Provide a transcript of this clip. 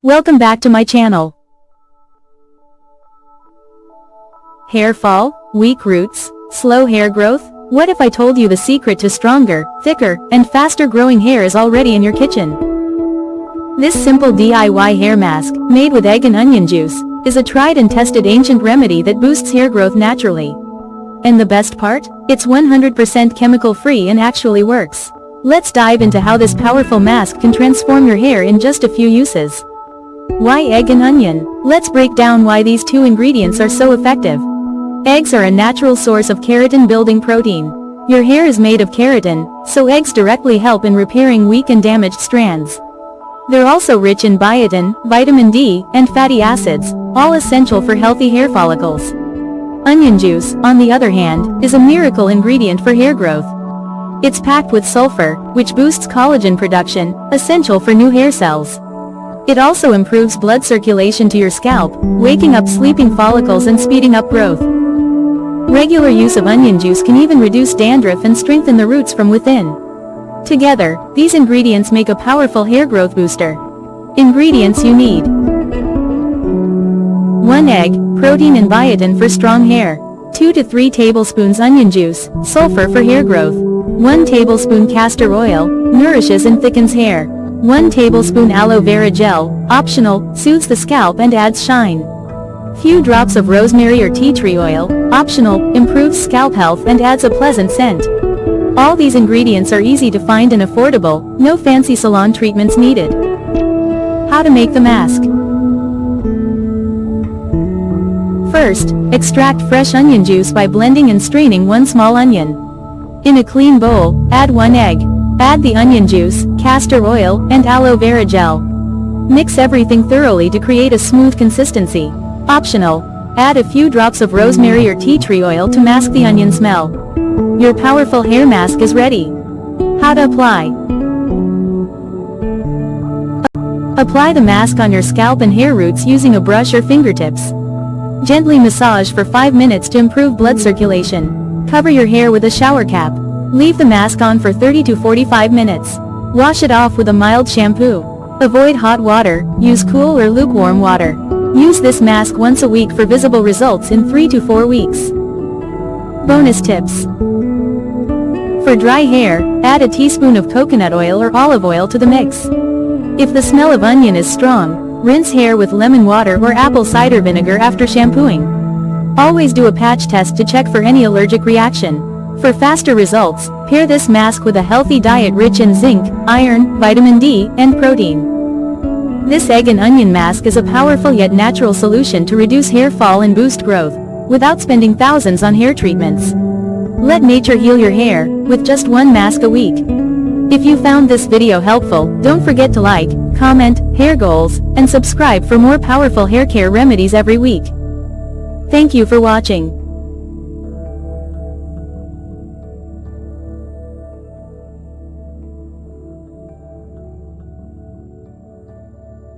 Welcome back to my channel. Hair fall, weak roots, slow hair growth? What if I told you the secret to stronger, thicker, and faster growing hair is already in your kitchen? This simple DIY hair mask, made with egg and onion juice, is a tried and tested ancient remedy that boosts hair growth naturally. And the best part? It's 100% chemical free and actually works. Let's dive into how this powerful mask can transform your hair in just a few uses. Why egg and onion? Let's break down why these two ingredients are so effective. Eggs are a natural source of keratin-building protein. Your hair is made of keratin, so eggs directly help in repairing weak and damaged strands. They're also rich in biotin, vitamin D, and fatty acids, all essential for healthy hair follicles. Onion juice, on the other hand, is a miracle ingredient for hair growth. It's packed with sulfur, which boosts collagen production, essential for new hair cells. It also improves blood circulation to your scalp, waking up sleeping follicles and speeding up growth. Regular use of onion juice can even reduce dandruff and strengthen the roots from within. Together, these ingredients make a powerful hair growth booster. Ingredients you need: 1 egg, protein and biotin for strong hair. 2 to 3 tablespoons onion juice, sulfur for hair growth. 1 tablespoon castor oil, nourishes and thickens hair. 1 tablespoon aloe vera gel, optional, soothes the scalp and adds shine. Few drops of rosemary or tea tree oil, optional, improves scalp health and adds a pleasant scent. All these ingredients are easy to find and affordable, no fancy salon treatments needed. How to make the mask. First, extract fresh onion juice by blending and straining 1 small onion. In a clean bowl, add 1 egg. Add the onion juice, castor oil, and aloe vera gel. Mix everything thoroughly to create a smooth consistency. Optional, add a few drops of rosemary or tea tree oil to mask the onion smell. Your powerful hair mask is ready. How to apply. Apply the mask on your scalp and hair roots using a brush or fingertips. Gently massage for 5 minutes to improve blood circulation. Cover your hair with a shower cap. Leave the mask on for 30 to 45 minutes. Wash it off with a mild shampoo. Avoid hot water, use cool or lukewarm water. Use this mask once a week for visible results in 3 to 4 weeks. Bonus tips. For dry hair, add a teaspoon of coconut oil or olive oil to the mix. If the smell of onion is strong, rinse hair with lemon water or apple cider vinegar after shampooing. Always do a patch test to check for any allergic reaction. For faster results, pair this mask with a healthy diet rich in zinc, iron, vitamin D, and protein. This egg and onion mask is a powerful yet natural solution to reduce hair fall and boost growth, without spending thousands on hair treatments. Let nature heal your hair, with just 1 mask a week. If you found this video helpful, don't forget to like, comment, hair goals, and subscribe for more powerful hair care remedies every week. Thank you for watching.